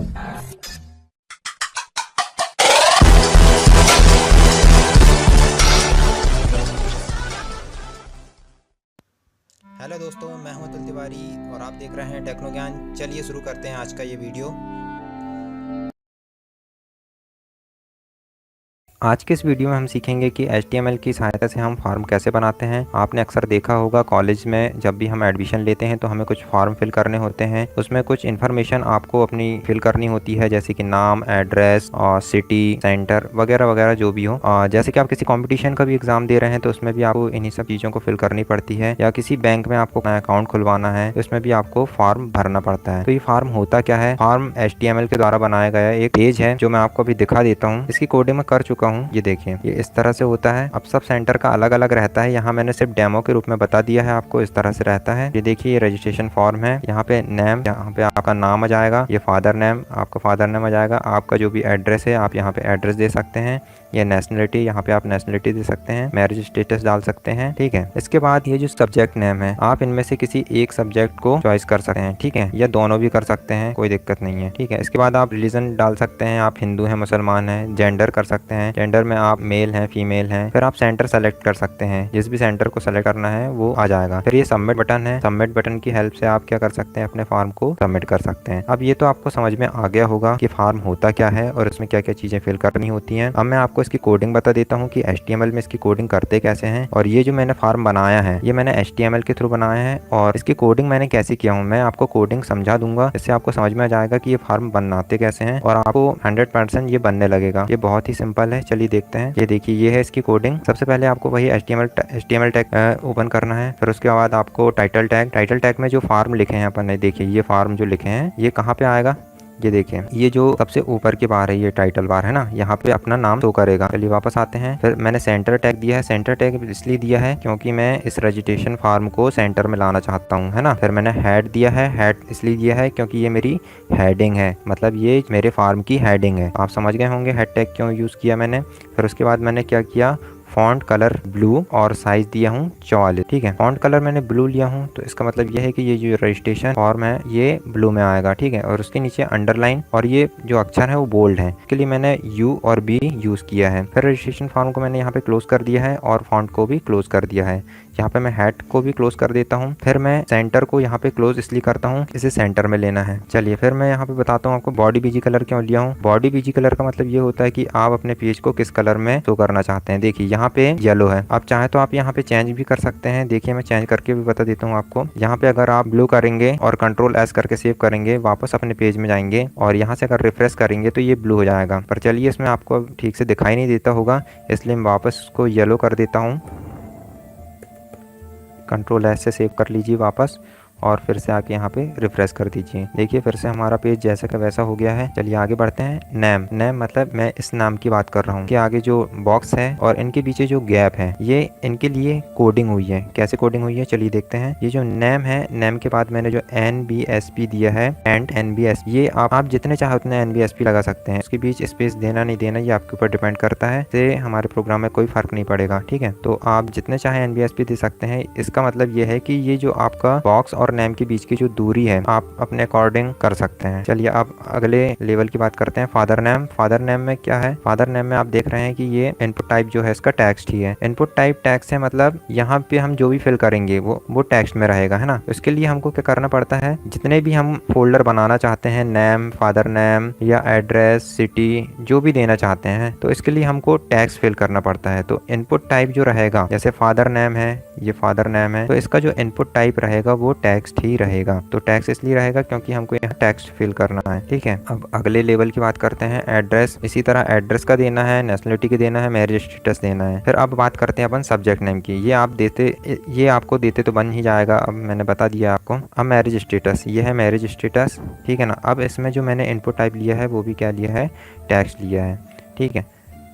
Hello दोस्तों, मैं हूं अतुल तिवारी और आप देख रहे हैं टेक्नो ज्ञान। चलिए शुरू करते हैं आज का ये वीडियो। आज के इस वीडियो में हम सीखेंगे कि HTML की सहायता से हम फॉर्म कैसे बनाते हैं। आपने अक्सर देखा होगा कॉलेज में जब भी हम एडमिशन लेते हैं तो हमें कुछ फॉर्म फिल करने होते हैं। उसमें कुछ इन्फॉर्मेशन आपको अपनी फिल करनी होती है, जैसे कि नाम, एड्रेस और सिटी, सेंटर वगैरह वगैरह जो भी हो। जैसे कि आप किसी कॉम्पिटिशन का भी एग्जाम दे रहे हैं तो उसमें भी आपको इन्हीं सब चीज़ों को फिल करनी पड़ती है, या किसी बैंक में आपको अकाउंट खुलवाना है तो उसमें भी आपको फॉर्म भरना पड़ता है। तो ये फॉर्म होता क्या है? फॉर्म HTML के द्वारा बनाया गया एक पेज है जो मैं आपको अभी दिखा देता हूँ। इसकी कोडिंग में कर चुका हूँ। ये देखिए, ये इस तरह से होता है। अब सब सेंटर का अलग अलग रहता है। यहाँ मैंने सिर्फ डेमो के रूप में बता दिया है आपको, इस तरह से रहता है। ये देखिए, ये रजिस्ट्रेशन फॉर्म है। यहाँ पे नेम, यहाँ पे आपका नाम आ जाएगा। ये फादर नेम, आपका फादर नेम आ जाएगा। आपका जो भी एड्रेस है आप यहाँ पे एड्रेस दे सकते हैं। ये नेशनलिटी, यहाँ पे आप नेशनलिटी दे सकते हैं। मैरिज स्टेटस डाल सकते हैं, ठीक है। इसके बाद ये जो सब्जेक्ट नेम है, आप इनमें से किसी एक सब्जेक्ट को चॉइस कर सकते हैं, ठीक है, या दोनों भी कर सकते हैं, कोई दिक्कत नहीं है, ठीक है। इसके बाद आप रिलीजन डाल सकते हैं, आप हिंदू हैं, मुसलमान हैं। जेंडर कर सकते हैं, जेंडर में आप मेल हैं, फीमेल हैं। फिर आप सेंटर सेलेक्ट कर सकते हैं, जिस भी सेंटर को सेलेक्ट करना है वो आ जाएगा। फिर ये सबमिट बटन है। सबमिट बटन की हेल्प से आप क्या कर सकते हैं, अपने फॉर्म को सबमिट कर सकते हैं। अब ये तो आपको समझ में आ गया होगा कि फॉर्म होता क्या है और इसमें क्या क्या चीजें फिल करनी होती हैं। अब मैं आपको इसकी कोडिंग बता देता हूँ कि HTML में इसकी कोडिंग करते कैसे हैं। और ये जो मैंने फॉर्म बनाया है ये मैंने HTML के थ्रू बनाया है, और इसकी कोडिंग मैंने कैसे किया हूँ मैं आपको कोडिंग समझा दूंगा। इससे आपको समझ में आ जाएगा कि ये फॉर्म बनाते कैसे हैं और आपको 100% ये बनने लगेगा। ये बहुत ही सिंपल है, चलिए देखते हैं। ये देखिए, ये है इसकी कोडिंग। सबसे पहले आपको वही HTML टैग ओपन करना है। फिर उसके बाद आपको टाइटल टैग में जो फॉर्म लिखे हैं अपन ने, देखिए ये फॉर्म जो लिखे हैं ये कहाँ पे आएगा। ये देखिए, ये जो सबसे ऊपर की बार है, ये टाइटल बार है ना, यहाँ पे अपना नाम शो करेगा। चलिए वापस आते हैं। फिर मैंने सेंटर टैग दिया है। सेंटर टैग इसलिए दिया है क्योंकि मैं इस रजिस्ट्रेशन फॉर्म को सेंटर में लाना चाहता हूँ, है ना। फिर मैंने हेड दिया है। हेड इसलिए दिया है क्योंकि ये मेरी हेडिंग है, मतलब ये मेरे फॉर्म की हेडिंग है। आप समझ गए होंगे हेड टैग क्यों यूज़ किया मैंने। फिर उसके बाद मैंने क्या किया, फॉन्ट कलर ब्लू और साइज दिया हूँ 44, ठीक है। फॉन्ट कलर मैंने ब्लू लिया हूँ तो इसका मतलब ये है कि ये जो रजिस्ट्रेशन फॉर्म है ये ब्लू में आएगा, ठीक है। और उसके नीचे अंडरलाइन और ये जो अक्षर है वो बोल्ड है। इसके लिए मैंने U और B यूज किया है। फिर रजिस्ट्रेशन फॉर्म को मैंने यहाँ पे क्लोज कर दिया है और फॉन्ट को भी क्लोज कर दिया है। यहाँ पे मैं हेड को भी क्लोज कर देता हूँ। फिर मैं सेंटर को यहाँ पे क्लोज इसलिए करता हूँ, इसे सेंटर में लेना है। चलिए फिर मैं यहाँ पे बताता हूँ आपको बॉडी BG कलर क्यों लिया हूँ। बॉडी BG कलर का मतलब ये होता है कि आप अपने पेज को किस कलर में शो करना चाहते हैं। देखिए यहाँ पे येलो है, आप चाहे तो आप यहाँ पे चेंज भी कर सकते हैं। देखिए मैं चेंज करके भी बता देता हूँ आपको। यहाँ पे अगर आप ब्लू करेंगे और Ctrl+S करके सेव करेंगे, वापस अपने पेज में जाएंगे और यहाँ से अगर रिफ्रेश करेंगे तो ये ब्लू हो जाएगा। पर चलिए इसमें आपको ठीक से दिखाई नहीं देता होगा, इसलिए मैं वापस उसको येलो कर देता हूँ। Ctrl+S से सेव कर लीजिए वापस और फिर से आके यहाँ पे रिफ्रेश कर दीजिए। देखिए फिर से हमारा पेज जैसा का वैसा हो गया है। चलिए आगे बढ़ते हैं। नेम मतलब मैं इस नाम की बात कर रहा हूँ कि आगे जो बॉक्स है और इनके पीछे जो गैप है ये इनके लिए कोडिंग हुई है। कैसे कोडिंग हुई है चलिए देखते हैं। ये जो नेम है, नेम के बाद मैंने जो NBSP दिया है, एंड NBSP, ये आप जितने चाहे उतने NBSP लगा सकते हैं। उसके बीच स्पेस देना नहीं देना ये आपके ऊपर डिपेंड करता है, से हमारे प्रोग्राम में कोई फर्क नहीं पड़ेगा, ठीक है। तो आप जितने चाहे NBSP दे सकते हैं। इसका मतलब ये है कि ये जो आपका बॉक्स और नेम के बीच की जो दूरी है आप अपने अकॉर्डिंग कर सकते हैं। चलिए अब अगले लेवल की बात करते हैं। फादर नेम में क्या है, फादर नेम में आप देख रहे हैं कि ये इनपुट टाइप जो है इसका टेक्स्ट ही है। इनपुट टाइप टेक्स्ट है, मतलब यहाँ पे हम जो भी फिल करेंगे वो टेक्स्ट में रहेगा, है ना। इसके लिए हमको क्या करना पड़ता है, जितने भी हम फोल्डर बनाना चाहते हैं, नेम, फादर नेम या एड्रेस, सिटी, जो भी देना चाहते हैं, तो इसके लिए हमको टेक्स्ट फिल करना पड़ता है। तो इनपुट टाइप जो रहेगा, जैसे फादर नेम है, ये फादर नेम है, तो इसका जो इनपुट टाइप रहेगा वो टेक्स्ट ही रहेगा। तो टेक्स्ट इसलिए रहेगा क्योंकि हमको यहाँ टेक्स्ट फिल करना है, ठीक है। अब अगले लेवल की बात करते हैं। एड्रेस, इसी तरह एड्रेस का देना है, नेशनलिटी का देना है, मैरिज स्टेटस देना है। फिर अब बात करते हैं अपन सब्जेक्ट नेम की। ये आपको देते तो बन ही जाएगा, अब मैंने बता दिया आपको। अब मैरिज स्टेटस, ये है मैरिज स्टेटस, ठीक है ना। अब इसमें जो मैंने इनपुट टाइप लिया है वो भी क्या लिया है, टेक्स्ट लिया है, ठीक है।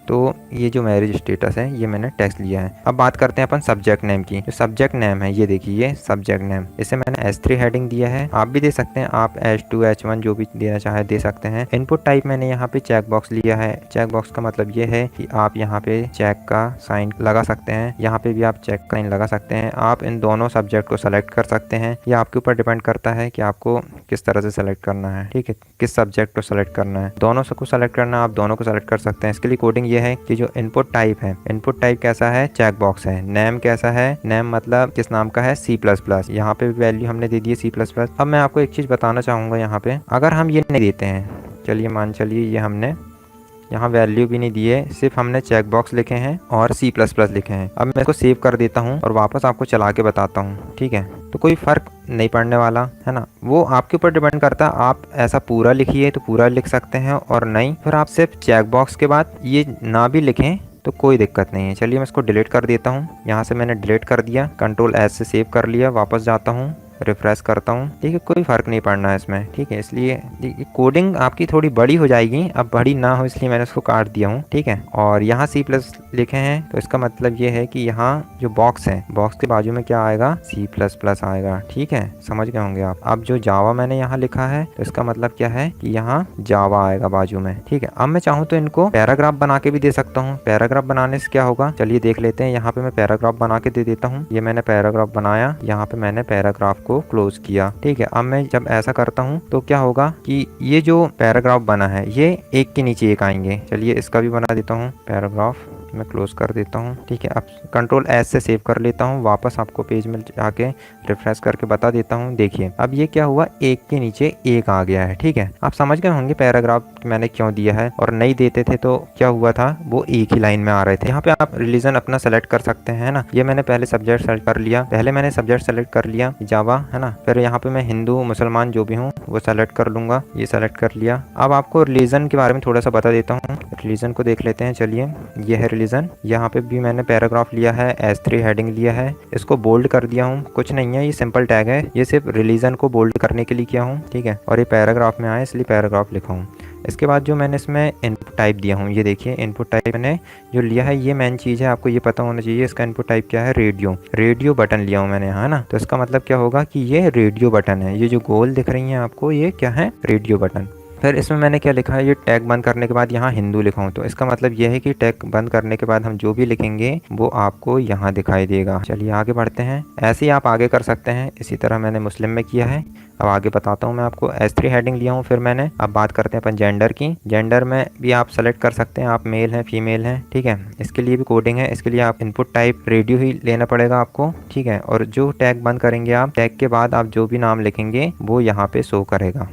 तो ये जो मैरिज स्टेटस है ये मैंने टेक्स्ट लिया है। अब बात करते हैं अपन सब्जेक्ट नेम की। जो सब्जेक्ट नेम है ये देखिए, ये सब्जेक्ट नेम, इसे मैंने S3 हेडिंग दिया है। आप भी दे सकते हैं, आप H2 H1 जो भी देना चाहे दे सकते हैं। इनपुट टाइप मैंने यहाँ पे चेक बॉक्स लिया है। चेक बॉक्स का मतलब ये है कि आप यहाँ पे चेक का साइन लगा सकते हैं, यहाँ पे भी आप चेक का साइन लगा सकते हैं। आप इन दोनों सब्जेक्ट को सेलेक्ट कर सकते हैं। ये आपके ऊपर डिपेंड करता है कि आपको किस तरह से सेलेक्ट करना है, ठीक है, किस सब्जेक्ट को सेलेक्ट करना है। दोनों को सेलेक्ट करना है, आप दोनों को सेलेक्ट कर सकते हैं। इसके लिए कोडिंग ये है कि जो इनपुट टाइप है, इनपुट टाइप कैसा है, चेक बॉक्स है। नेम कैसा है, नेम मतलब किस नाम का है, C++। यहाँ पे वैल्यू हमने दे दी है C++। अब मैं आपको एक चीज बताना चाहूंगा, यहाँ पे अगर हम ये नहीं देते हैं, चलिए मान चलिए ये हमने यहाँ वैल्यू भी नहीं दी है, सिर्फ हमने चेक बॉक्स लिखे हैं और C++ लिखे हैं। अब मैं इसको सेव कर देता हूँ और वापस आपको चला के बताता हूँ, ठीक है। तो कोई फर्क नहीं पड़ने वाला है ना, वो आपके ऊपर डिपेंड करता है। आप ऐसा पूरा लिखिए तो पूरा लिख सकते हैं, और नहीं फिर आप सिर्फ चेक बॉक्स के बाद ये ना भी लिखें तो कोई दिक्कत नहीं है। चलिए मैं इसको डिलीट कर देता हूँ। यहाँ से मैंने डिलीट कर दिया, Ctrl+S से सेव कर लिया, वापस जाता हूँ, रिफ्रेश करता हूँ, ठीक है। कोई फ़र्क नहीं पड़ना है इसमें, ठीक है। इसलिए कोडिंग आपकी थोड़ी बड़ी हो जाएगी, अब बड़ी ना हो इसलिए मैंने उसको काट दिया हूँ, ठीक है। और यहाँ C+ लिखे हैं तो इसका मतलब ये है कि यहाँ जो बॉक्स है, बॉक्स के बाजू में क्या आएगा, C++ आएगा, ठीक है। समझ गए होंगे आप। अब जो जावा मैंने यहाँ लिखा है तो इसका मतलब क्या है कि यहाँ जावा आएगा बाजू में, ठीक है। अब मैं चाहूँ तो इनको पैराग्राफ बना के भी दे सकता हूँ। पैराग्राफ बनाने से क्या होगा, चलिए देख लेते हैं। यहाँ पे मैं पैराग्राफ बना के दे देता हूँ। ये मैंने पैराग्राफ बनाया, यहाँ पे मैंने पैराग्राफ को क्लोज किया, ठीक है। अब मैं जब ऐसा करता हूँ तो क्या होगा कि ये जो पैराग्राफ बना है ये एक के नीचे एक आएंगे। चलिए इसका भी बना देता हूँ पैराग्राफ, मैं क्लोज कर देता हूँ, ठीक है। अब Ctrl+S से सेव कर लेता हूँ, वापस आपको पेज में जाके रिफ्रेश करके बता देता हूँ। देखिए अब ये क्या हुआ, एक के नीचे एक आ गया है, ठीक है। आप समझ गए होंगे पैराग्राफ मैंने क्यों दिया है। और नहीं देते थे तो क्या हुआ था, वो एक ही लाइन में आ रहे थे। यहाँ पे आप रिलीजन अपना सेलेक्ट कर सकते हैं ना। ये मैंने पहले सब्जेक्ट सेलेक्ट कर लिया, सब्जेक्ट कर लिया जावा, है ना। फिर यहाँ पे मैं हिंदू मुसलमान जो भी हूँ वो सेलेक्ट कर लूंगा, ये सेलेक्ट कर लिया। अब आपको रिलीजन के बारे में थोड़ा सा बता देता हूँ। रिलीजन को देख लेते हैं, चलिए ये है रिलीजन। यहाँ पे भी मैंने पैराग्राफ लिया है, S3 हेडिंग लिया है, इसको बोल्ड कर दिया हूँ। कुछ नहीं है, ये सिंपल टैग है, ये सिर्फ रिलीजन को बोल्ड करने के लिए किया हूँ, ठीक है। और ये पैराग्राफ में आया इसलिए पैराग्राफ लिखा हूँ। इसके बाद जो मैंने इसमें इनपुट टाइप दिया हूँ, ये देखिए इनपुट टाइप मैंने जो लिया है, ये मेन चीज़ है, आपको ये पता होना चाहिए। इसका इनपुट टाइप क्या है, रेडियो बटन लिया हूँ मैंने यहाँ ना। तो इसका मतलब क्या होगा कि ये रेडियो बटन है। ये जो गोल दिख रही है आपको, ये क्या है, रेडियो बटन। फिर इसमें मैंने क्या लिखा है, ये टैग बंद करने के बाद यहाँ हिंदू लिखा हूँ। तो इसका मतलब यह है कि टैग बंद करने के बाद हम जो भी लिखेंगे वो आपको यहाँ दिखाई देगा। चलिए आगे बढ़ते हैं, ऐसे ही आप आगे कर सकते हैं। इसी तरह मैंने मुस्लिम में किया है। अब आगे बताता हूँ मैं आपको। S3 हेडिंग लिया हूँ फिर मैंने। अब बात करते हैं अपन जेंडर की। जेंडर में भी आप सेलेक्ट कर सकते हैं, आप मेल हैं फीमेल हैं, ठीक है। इसके लिए भी कोडिंग है, इसके लिए आप इनपुट टाइप रेडियो ही लेना पड़ेगा आपको, ठीक है। और जो टैग बंद करेंगे आप, टैग के बाद आप जो भी नाम लिखेंगे वो यहाँ पे शो करेगा।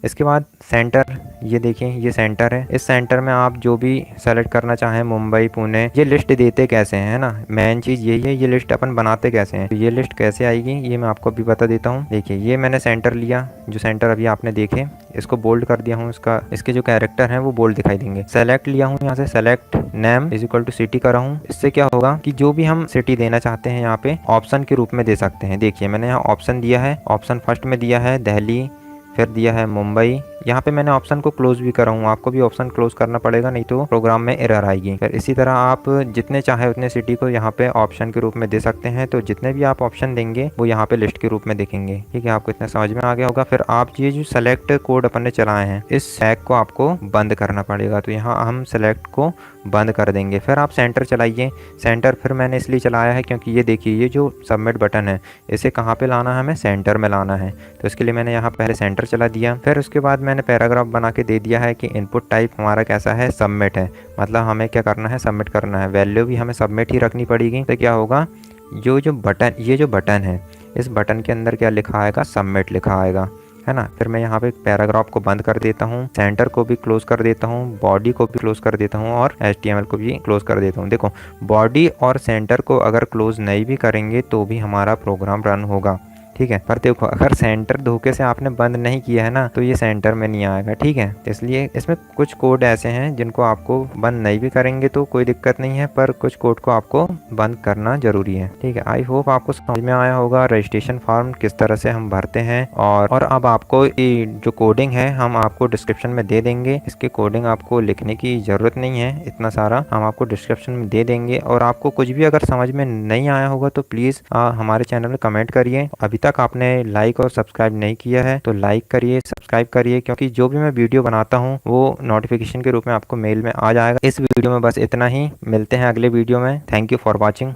इसके बाद सेंटर, ये देखिए ये सेंटर है। इस सेंटर में आप जो भी सेलेक्ट करना चाहें, मुंबई पुणे, ये लिस्ट देते कैसे हैं, है ना। मेन चीज़ यही है, ये लिस्ट अपन बनाते कैसे हैं। तो ये लिस्ट कैसे आएगी ये मैं आपको अभी बता देता हूँ। देखिए ये मैंने सेंटर लिया, जो सेंटर अभी आपने देखे, इसको बोल्ड कर दिया हूँ। इसके जो कैरेक्टर हैं वो बोल्ड दिखाई देंगे। सेलेक्ट लिया हूँ यहाँ से, सेलेक्ट नेम = सिटी करा हूँ। इससे क्या होगा कि जो भी हम सिटी देना चाहते हैं यहाँ पे ऑप्शन के रूप में दे सकते हैं। देखिए मैंने यहाँ ऑप्शन दिया है, ऑप्शन फर्स्ट में दिया है दिल्ली, फिर दिया है मुंबई। यहाँ पे मैंने ऑप्शन को क्लोज भी करा हूँ, आपको भी ऑप्शन क्लोज करना पड़ेगा, नहीं तो प्रोग्राम में एरर आएगी। फिर इसी तरह आप जितने चाहे उतने सिटी को यहाँ पे ऑप्शन के रूप में दे सकते हैं। तो जितने भी आप ऑप्शन देंगे वो यहाँ पे लिस्ट के रूप में दिखेंगे, ठीक है। आपको इतना समझ में आ गया होगा। फिर आप ये जो सेलेक्ट कोड अपन ने चलाए हैं, इस टैग को आपको बंद करना पड़ेगा। तो यहाँ हम सेलेक्ट को बंद कर देंगे। फिर आप सेंटर चलाइए। सेंटर फिर मैंने इसलिए चलाया है क्योंकि ये देखिए ये जो सबमिट बटन है, इसे कहाँ पे लाना है, हमें सेंटर में लाना है। तो इसके लिए मैंने यहाँ पहले सेंटर चला दिया। फिर उसके बाद मैंने पैराग्राफ बना के दे दिया है कि इनपुट टाइप हमारा कैसा है, सबमिट है। मतलब हमें क्या करना है, सबमिट करना है। वैल्यू भी हमें सबमिट ही रखनी पड़ेगी। तो क्या होगा, जो बटन, ये जो बटन है, इस बटन के अंदर क्या लिखा आएगा, सबमिट लिखा आएगा, है ना। फिर मैं यहाँ पे पैराग्राफ को बंद कर देता हूँ, सेंटर को भी क्लोज कर देता हूँ, बॉडी को भी क्लोज कर देता हूँ और HTML को भी क्लोज कर देता हूँ। देखो बॉडी और सेंटर को अगर क्लोज नहीं भी करेंगे तो भी हमारा प्रोग्राम रन होगा, ठीक है। पर देखो अगर सेंटर धोखे से आपने बंद नहीं किया है ना तो ये सेंटर में नहीं आएगा, ठीक है। इसलिए इसमें कुछ कोड ऐसे हैं जिनको आपको बंद नहीं भी करेंगे तो कोई दिक्कत नहीं है, पर कुछ कोड को आपको बंद करना जरूरी है, ठीक है। आई होप आपको समझ में आया होगा रजिस्ट्रेशन फॉर्म किस तरह से हम भरते हैं। और अब आपको जो कोडिंग है हम आपको डिस्क्रिप्शन में दे देंगे। इसकी कोडिंग आपको लिखने की जरूरत नहीं है, इतना सारा हम आपको डिस्क्रिप्शन में दे देंगे। और आपको कुछ भी अगर समझ में नहीं आया होगा तो प्लीज हमारे चैनल में कमेंट करिए। अभी तक आपने लाइक और सब्सक्राइब नहीं किया है तो लाइक करिए, सब्सक्राइब करिए, क्योंकि जो भी मैं वीडियो बनाता हूँ वो नोटिफिकेशन के रूप में आपको मेल में आ जाएगा। इस वीडियो में बस इतना ही, मिलते हैं अगले वीडियो में। Thank you for watching.